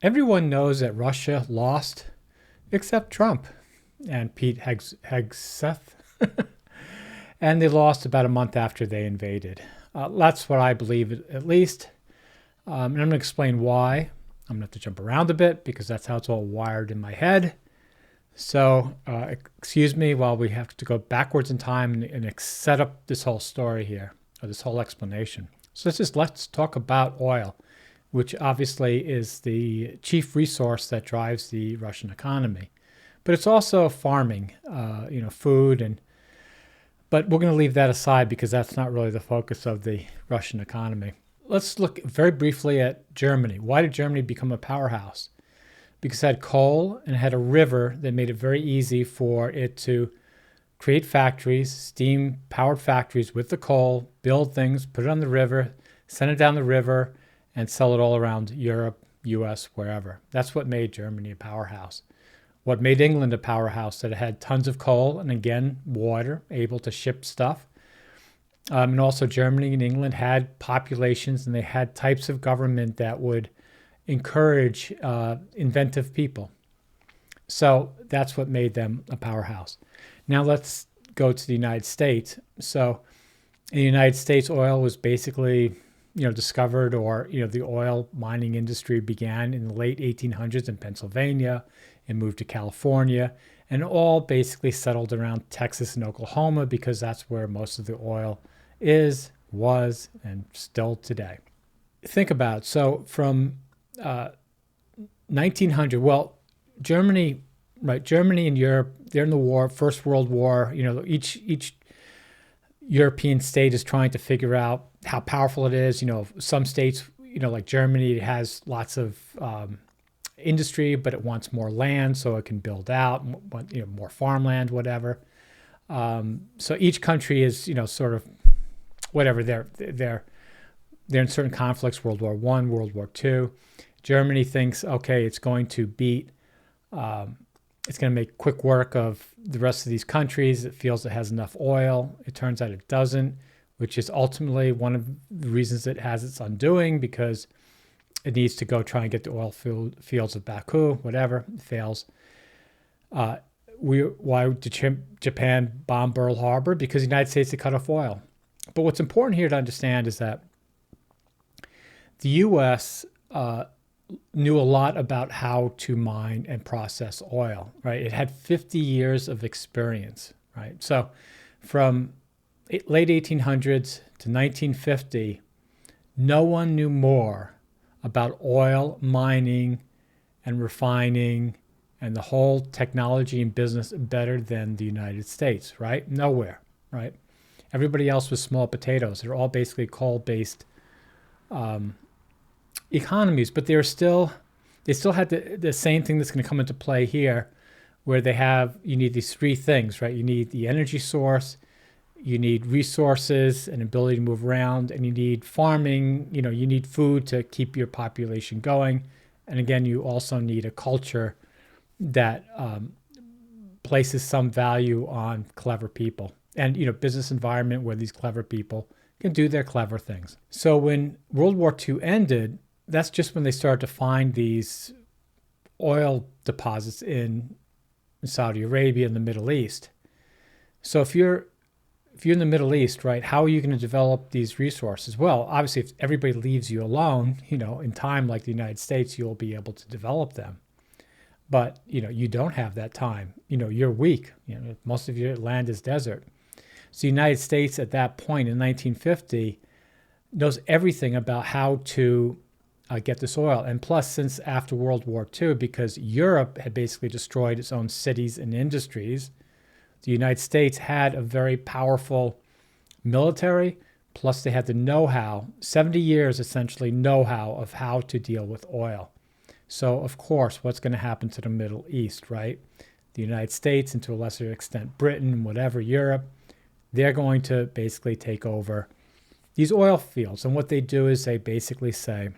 Everyone knows that Russia lost except Trump and Pete Hegseth. And they lost about a month after they invaded. That's what I believe, at least. And I'm going to explain why. I'm going to have to jump around a bit because that's how it's all wired in my head. So, excuse me while we have to go backwards in time and set up this whole story here, or this whole explanation. So let's talk about oil, which obviously is the chief resource that drives the Russian economy. But it's also farming, food, but we're going to leave that aside because that's not really the focus of the Russian economy. Let's look very briefly at Germany. Why did Germany become a powerhouse? Because it had coal and it had a river that made it very easy for it to create factories, steam-powered factories with the coal, build things, put it on the river, send it down the river, and sell it all around Europe, US, wherever. That's what made Germany a powerhouse. What made England a powerhouse, that it had tons of coal and, again, water, able to ship stuff. And also Germany and England had populations and they had types of government that would encourage inventive people. So that's what made them a powerhouse. Now let's go to the United States. So in the United States, oil was basically discovered, or the oil mining industry began in the late 1800s in Pennsylvania and moved to California, and all basically settled around Texas and Oklahoma because that's where most of the oil was, and still today. Think about it. So from 1900, well, Germany and Europe, they're in the war, First World War. Each European state is trying to figure out how powerful it is. Some states, like Germany, it has lots of industry, but it wants more land so it can build out, more farmland, whatever. So each country is, sort of whatever. They're in certain conflicts: World War I, World War II. Germany thinks, okay, it's going to make quick work of the rest of these countries. It feels it has enough oil. It turns out it doesn't, which is ultimately one of the reasons it has its undoing, because it needs to go try and get the oil fields of Baku, whatever. It fails. Why did Japan bomb Pearl Harbor? Because the United States had cut off oil. But what's important here to understand is that the U.S. Knew a lot about how to mine and process oil, right? It had 50 years of experience, right? So from late 1800s to 1950, no one knew more about oil mining and refining and the whole technology and business better than the United States, right? Nowhere, right? Everybody else was small potatoes. They're all basically coal-based economies, but they still had the same thing that's going to come into play here, where you need these three things, right? You need the energy source, you need resources and ability to move around, and you need farming. You need food to keep your population going, and again, you also need a culture that places some value on clever people, and business environment where these clever people can do their clever things. So when World War II ended, that's just when they started to find these oil deposits in Saudi Arabia and the Middle East. So if you're in the Middle East, right, how are you going to develop these resources? Well, obviously, if everybody leaves you alone, in time, like the United States, you'll be able to develop them. But, you don't have that time. You're weak. Most of your land is desert. So the United States at that point in 1950 knows everything about how to get this oil. And plus, since after World War II, because Europe had basically destroyed its own cities and industries, the United States had a very powerful military, plus they had the know-how, 70 years essentially know-how of how to deal with oil. So, of course, what's going to happen to the Middle East, right? The United States, and to a lesser extent Britain, whatever, Europe, they're going to basically take over these oil fields. And what they do is they basically say,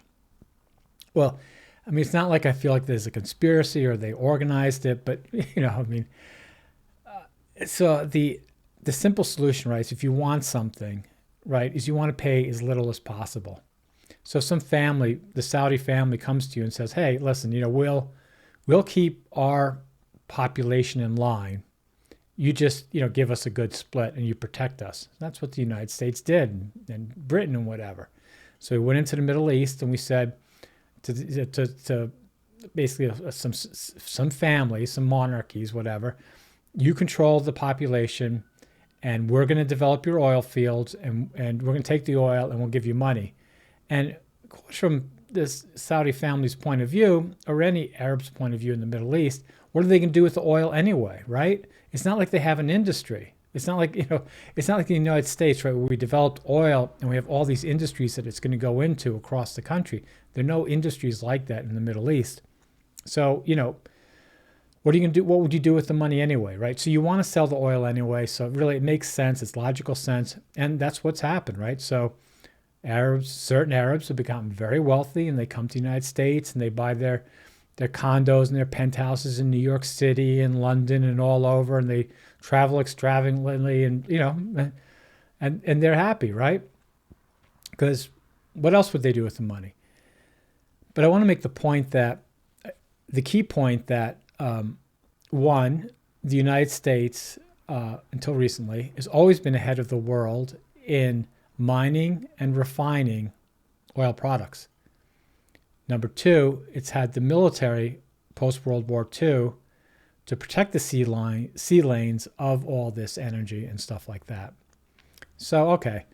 well, I mean, it's not like I feel like there's a conspiracy or they organized it, but, so the simple solution, right, is if you want something, right, is you want to pay as little as possible. So some family, the Saudi family, comes to you and says, "Hey, listen, we'll keep our population in line. You just give us a good split and you protect us." That's what the United States did, and Britain and whatever. So we went into the Middle East and we said to basically some families, some monarchies, whatever, you control the population, and we're going to develop your oil fields, and we're going to take the oil and we'll give you money. And of course, from this Saudi family's point of view, or any Arab's point of view in the Middle East, what are they going to do with the oil anyway, right? It's not like they have an industry. It's not like, it's not like the United States, right, where we developed oil and we have all these industries that it's going to go into across the country. There are no industries like that in the Middle East. So, what are you going to do? What would you do with the money anyway, right? So you want to sell the oil anyway. So really it makes sense. It's logical sense. And that's what's happened, right? So certain Arabs have become very wealthy, and they come to the United States and they buy their condos and their penthouses in New York City and London and all over, and they travel extravagantly, and and they're happy, right? Because what else would they do with the money? But I want to make the key point that one, the United States until recently has always been ahead of the world in mining and refining oil products. Number two, it's had the military post-World War II to protect the sea lanes of all this energy and stuff like that. So, okay.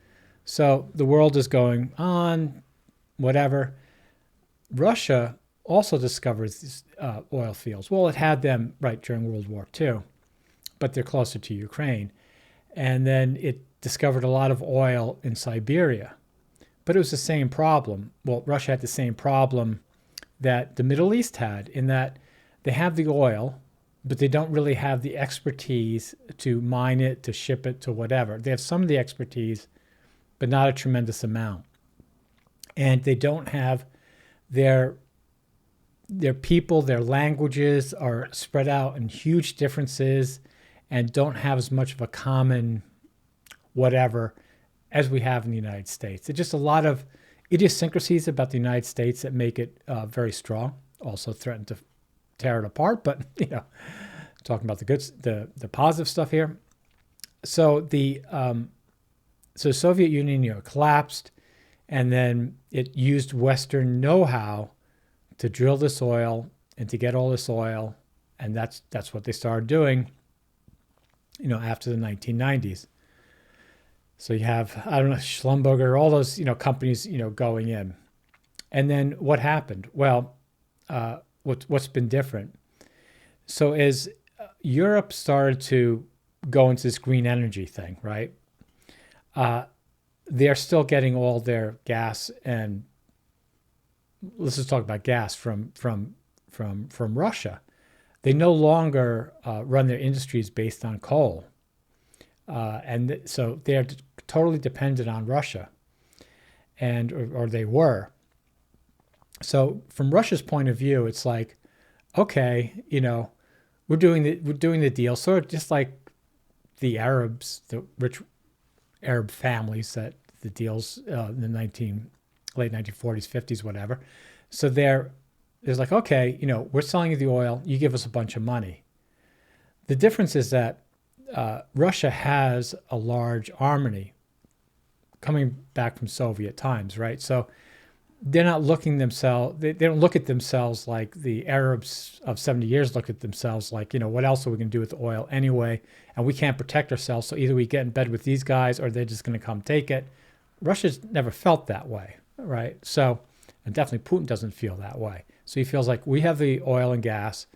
So the world is going on, whatever. Russia also discovers these oil fields. Well, it had them right during World War II, but they're closer to Ukraine. And then it discovered a lot of oil in Siberia. But it was the same problem. Well, Russia had the same problem that the Middle East had, in that they have the oil, but they don't really have the expertise to mine it, to ship it, to whatever. They have some of the expertise, but not a tremendous amount. And they don't have their people, their languages are spread out in huge differences and don't have as much of a common whatever as we have in the United States. There's just a lot of idiosyncrasies about the United States that make it very strong, also threaten to tear it apart, but talking about the good, the positive stuff here. So the Soviet Union collapsed, and then it used Western know-how to drill this oil and to get all this oil, and that's what they started doing, after the 1990s. So you have, Schlumberger, all those, companies, going in. And then what happened? Well, what's been different? So as Europe started to go into this green energy thing, right? They're still getting all their gas, and let's just talk about gas from Russia. They no longer run their industries based on coal. And so they're totally dependent on Russia, or they were. So from Russia's point of view, it's like, okay, we're doing the deal, sort of just like the Arabs, the rich Arab families that the deals in the late 1940s, 50s, whatever. So there's like, okay, we're selling you the oil, you give us a bunch of money. The difference is that Russia has a large army coming back from Soviet times, right? So they're not looking themselves, they don't look at themselves like the Arabs of 70 years look at themselves like, what else are we going to do with the oil anyway? And we can't protect ourselves, so either we get in bed with these guys or they're just going to come take it. Russia's never felt that way, right? So, and definitely Putin doesn't feel that way. So he feels like, we have the oil and gas,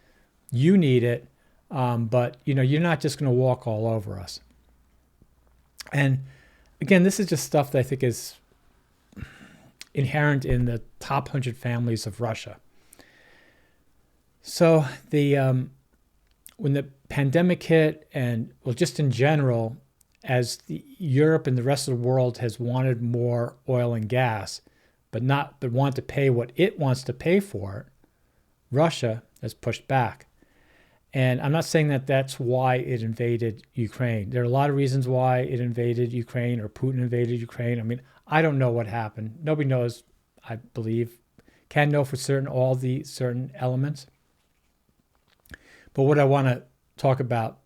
you need it, but you're not just going to walk all over us. And again, this is just stuff that I think is inherent in the top 100 families of Russia. So when the pandemic hit, and just in general, as Europe and the rest of the world has wanted more oil and gas, but want to pay what it wants to pay for it, Russia has pushed back. And I'm not saying that that's why it invaded Ukraine. There are a lot of reasons why it invaded Ukraine, or Putin invaded Ukraine. I mean, I don't know what happened. Nobody knows. I believe, can know for certain all the certain elements. But what I want to talk about,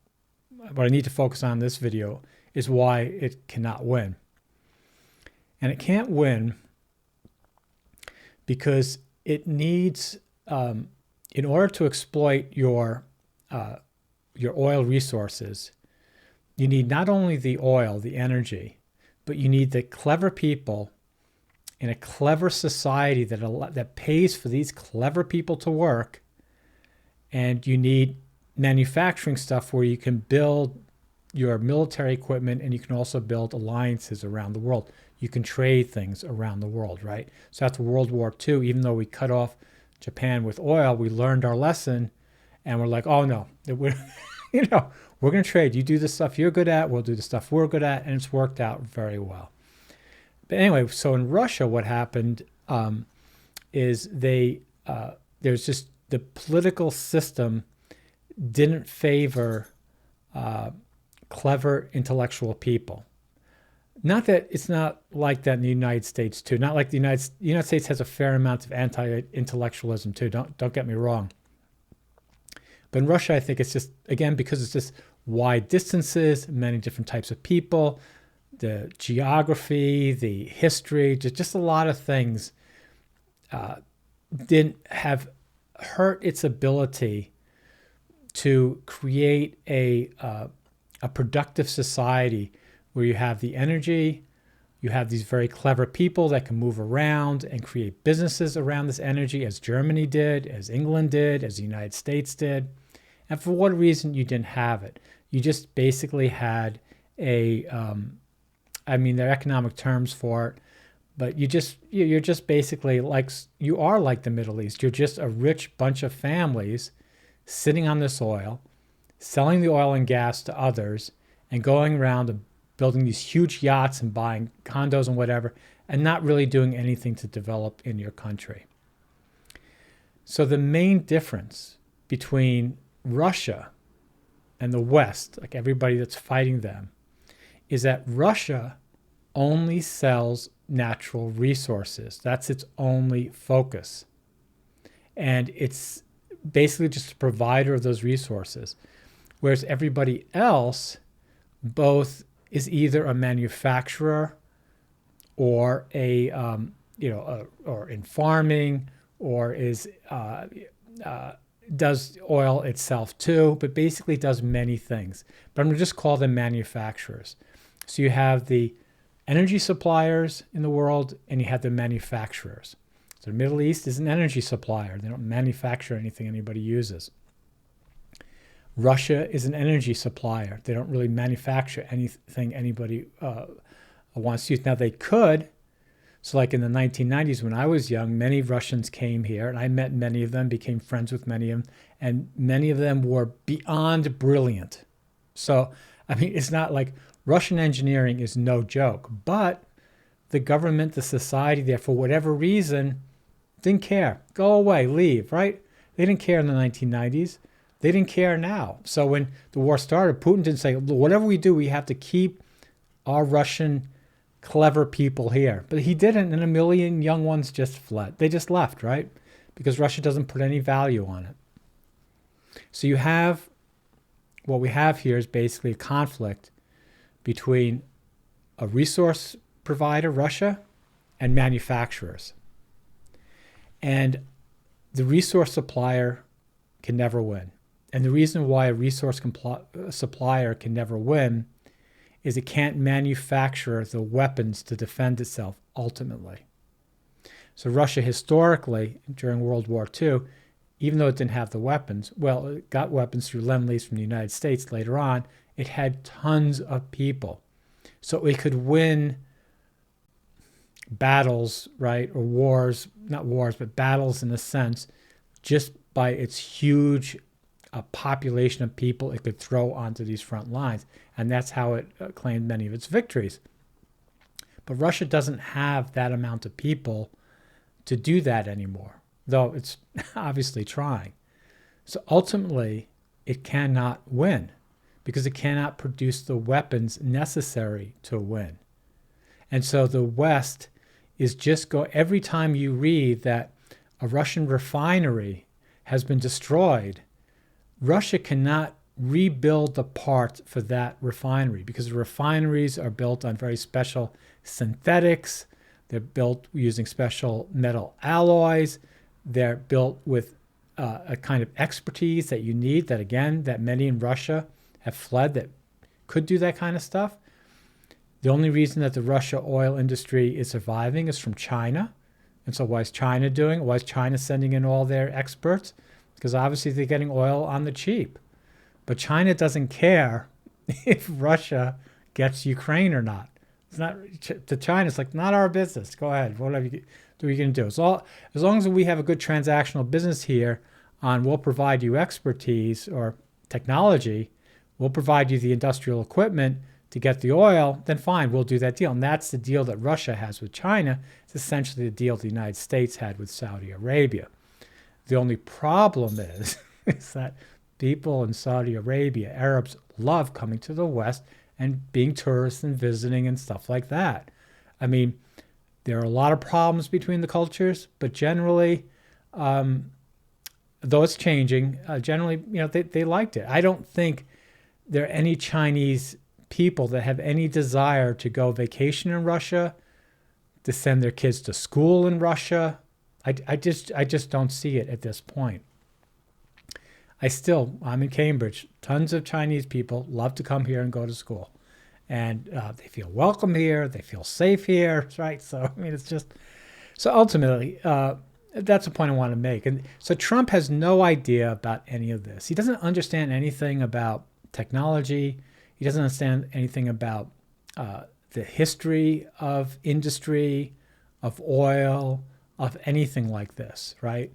what I need to focus on in this video, is why it cannot win. And it can't win because it needs, in order to exploit your oil resources, you need not only the oil, the energy, but you need the clever people in a clever society that pays for these clever people to work. And you need manufacturing stuff where you can build your military equipment, and you can also build alliances around the world. You can trade things around the world, right? So after World War II, even though we cut off Japan with oil, we learned our lesson, and we're like, oh no, we're going to trade. You do the stuff you're good at, we'll do the stuff we're good at, and it's worked out very well. But anyway, so in Russia, what happened is there's just the political system didn't favor clever intellectual people. Not that it's not like that in the United States too. Not like the United States has a fair amount of anti-intellectualism too. Don't get me wrong. But in Russia, I think it's just, again, because it's just wide distances, many different types of people, the geography, the history, just a lot of things didn't have hurt its ability to create a productive society where you have the energy, you have these very clever people that can move around and create businesses around this energy, as Germany did, as England did, as the United States did. And for what reason you didn't have it? You just basically had there are economic terms for it, but you're just basically you are like the Middle East. You're just a rich bunch of families sitting on this oil, selling the oil and gas to others, and going around and building these huge yachts and buying condos and whatever, and not really doing anything to develop in your country. So the main difference between Russia and the West, like everybody that's fighting them, is that Russia only sells natural resources. That's its only focus. And it's basically just a provider of those resources. Whereas everybody else both is either a manufacturer or or in farming, or is does oil itself too, but basically does many things. But I'm going to just call them manufacturers. So you have the energy suppliers in the world, and you have the manufacturers. So the Middle East is an energy supplier. They don't manufacture anything anybody uses. Russia is an energy supplier. They don't really manufacture anything anybody wants to use. Now they could. So like in the 1990s when I was young, many Russians came here, and I met many of them, became friends with many of them, and many of them were beyond brilliant. So, I mean, it's not like Russian engineering is no joke, but the government, the society there, for whatever reason, didn't care. Go away, leave, right? They didn't care in the 1990s. They didn't care now. So when the war started, Putin didn't say, whatever we do, we have to keep our Russian clever people here. But he didn't, and a million young ones just fled. They just left, right? Because Russia doesn't put any value on it. So you have, what we have here is basically a conflict between a resource provider, Russia, and manufacturers. And the resource supplier can never win. And the reason why a resource supplier can never win is it can't manufacture the weapons to defend itself ultimately. So Russia historically, during World War II, even though it didn't have the weapons, well, it got weapons through Lend-Lease from the United States later on. It had tons of people. So it could win battles, right, or wars, not wars, but battles in a sense, just by its huge population of people it could throw onto these front lines. And that's how it claimed many of its victories. But Russia doesn't have that amount of people to do that anymore, though it's obviously trying. So ultimately, it cannot win because it cannot produce the weapons necessary to win. And so the West is just go every time you read that a Russian refinery has been destroyed, Russia cannot rebuild the parts for that refinery because the refineries are built on very special synthetics. They're built using special metal alloys. They're built with a kind of expertise that you need that, again, that many in Russia have fled that could do that kind of stuff. The only reason that the Russia oil industry is surviving is from China. And so why is China doing it? Why is China sending in all their experts? Because obviously they're getting oil on the cheap. But China doesn't care if Russia gets Ukraine or not. It's not to China. It's like not our business. Go ahead. Whatever you can do. So as long as we have a good transactional business here, on we'll provide you expertise or technology, we'll provide you the industrial equipment to get the oil. Then fine, we'll do that deal. And that's the deal that Russia has with China. It's essentially the deal the United States had with Saudi Arabia. The only problem is that people in Saudi Arabia, Arabs, love coming to the West and being tourists and visiting and stuff like that. I mean, there are a lot of problems between the cultures, but generally, though it's changing, generally, they liked it. I don't think there are any Chinese people that have any desire to go vacation in Russia, to send their kids to school in Russia. I just don't see it at this point. I'm in Cambridge. Tons of Chinese people love to come here and go to school. And they feel welcome here. They feel safe here, right? So, I mean, it's just... So ultimately, that's the point I want to make. And so Trump has no idea about any of this. He doesn't understand anything about technology. He doesn't understand anything about the history of industry, of oil, of anything like this, right?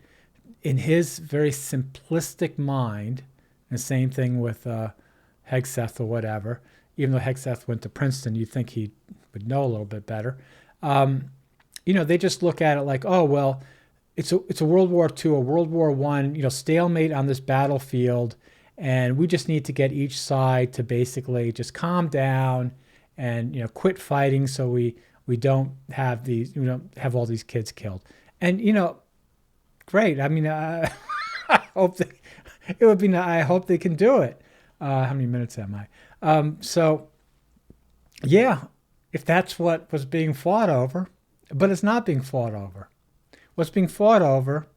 In his very simplistic mind, and the same thing with Hegseth or whatever, even though Hegseth went to Princeton, you'd think he would know a little bit better. They just look at it like, oh, well, it's a World War II, a World War I, stalemate on this battlefield, and we just need to get each side to basically just calm down and quit fighting so we don't have have all these kids killed. And great. I mean, I hope I hope they can do it. How many minutes am I? So, yeah, if that's what was being fought over, but it's not being fought over. What's being fought over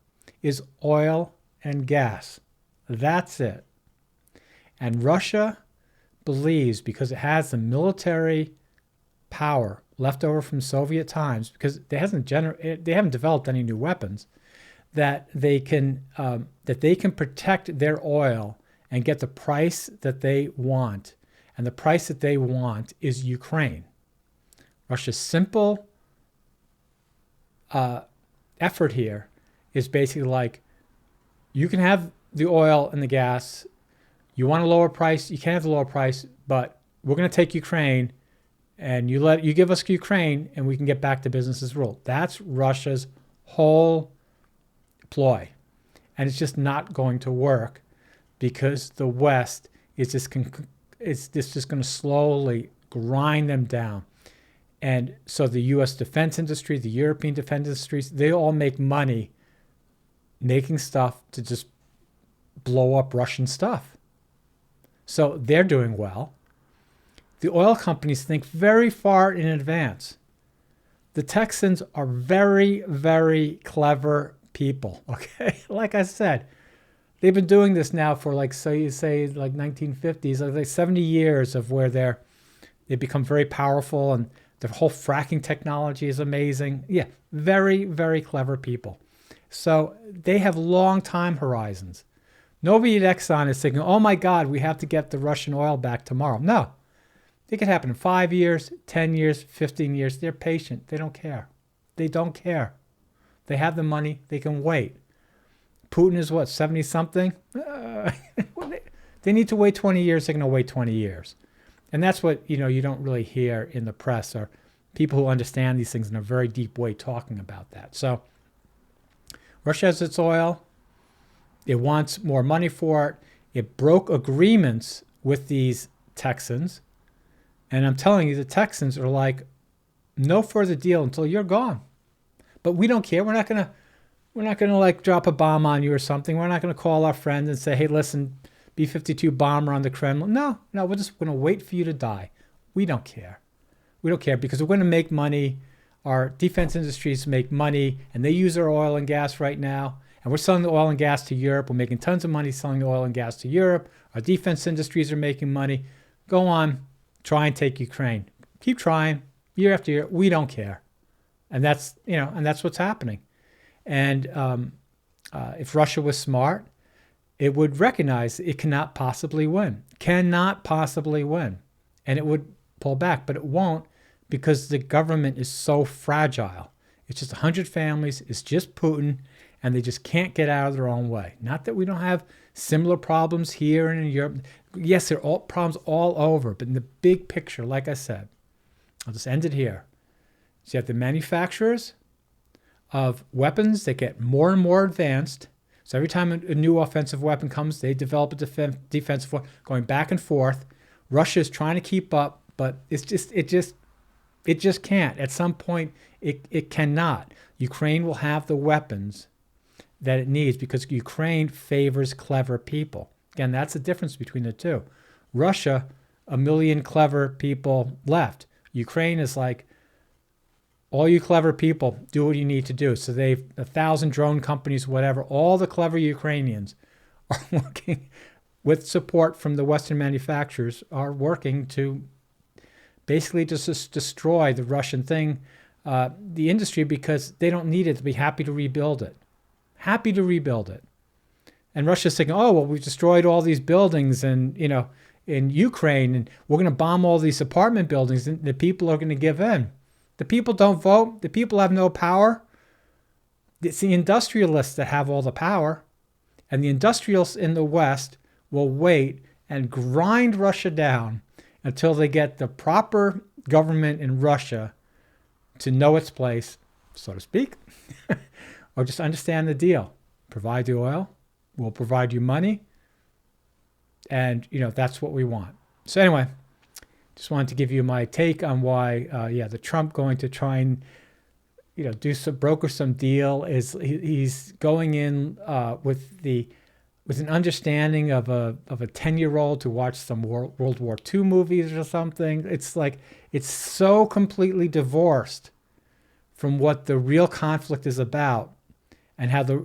is oil and gas. That's it. And Russia believes, because it has the military power left over from Soviet times, because they haven't developed any new weapons, that they can protect their oil and get the price that they want. And the price that they want is Ukraine. Russia's simple effort here is basically like, you can have the oil and the gas. You want a lower price, you can have the lower price, but we're going to take Ukraine, and you give us Ukraine, and we can get back to business as usual. That's Russia's whole ploy, and it's just not going to work because the West is just going to slowly grind them down. And so the U.S. defense industry, the European defense industries, they all make money making stuff to just blow up Russian stuff. So they're doing well. The oil companies think very far in advance. The Texans are very, very clever people, okay? Like I said, they've been doing this now for like 1950s, like 70 years of where they become very powerful, and the whole fracking technology is amazing. Yeah, very, very clever people. So they have long time horizons. Nobody at Exxon is thinking, oh my God, we have to get the Russian oil back tomorrow. No, it could happen in 5 years, 10 years, 15 years. They're patient. They don't care. They don't care. They have the money. They can wait. Putin is what, 70 something? They need to wait 20 years. They're going to wait 20 years. And that's what, you don't really hear in the press, or people who understand these things in a very deep way talking about that. So Russia has its oil. It wants more money for it. It broke agreements with these Texans. And I'm telling you, the Texans are like, no further deal until you're gone. But we don't care. We're not gonna like drop a bomb on you or something. We're not gonna call our friends and say, hey, listen, B-52 bomber on the Kremlin. No, we're just gonna wait for you to die. We don't care. We don't care because we're gonna make money. Our defense industries make money, and they use our oil and gas right now. And we're selling the oil and gas to Europe. We're making tons of money selling the oil and gas to Europe. Our defense industries are making money. Go on, try and take Ukraine. Keep trying, year after year. We don't care, and that's what's happening. And if Russia was smart, it would recognize it cannot possibly win, and it would pull back, but it won't because the government is so fragile. It's just 100 families. It's just Putin. And they just can't get out of their own way. Not that we don't have similar problems here and in Europe. Yes, there are all problems all over, but in the big picture, like I said, I'll just end it here. So you have the manufacturers of weapons that get more and more advanced. So every time a new offensive weapon comes, they develop a defensive one, going back and forth. Russia is trying to keep up, but it just can't. At some point, it cannot. Ukraine will have the weapons that it needs because Ukraine favors clever people. Again, that's the difference between the two. Russia, 1 million clever people left. Ukraine is like, all you clever people, do what you need to do. So they've 1,000 drone companies, whatever. All the clever Ukrainians are working with support from the Western manufacturers, are working to basically just destroy the Russian thing, the industry, because they don't need it to be happy to rebuild it. And Russia's thinking, oh, well, we've destroyed all these buildings and, in Ukraine, and we're going to bomb all these apartment buildings, and the people are going to give in. The people don't vote. The people have no power. It's the industrialists that have all the power. And the industrialists in the West will wait and grind Russia down until they get the proper government in Russia to know its place, so to speak. Or just understand the deal. Provide the oil. We'll provide you money. And, that's what we want. So anyway, just wanted to give you my take on why, the Trump going to try and, broker some deal is he's going in with an understanding of a 10-year-old to watch some World War II movies or something. It's like, it's so completely divorced from what the real conflict is about and how the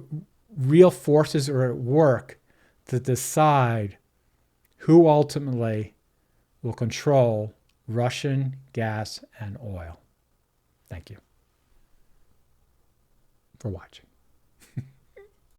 real forces are at work to decide who ultimately will control Russian gas and oil. Thank you for watching.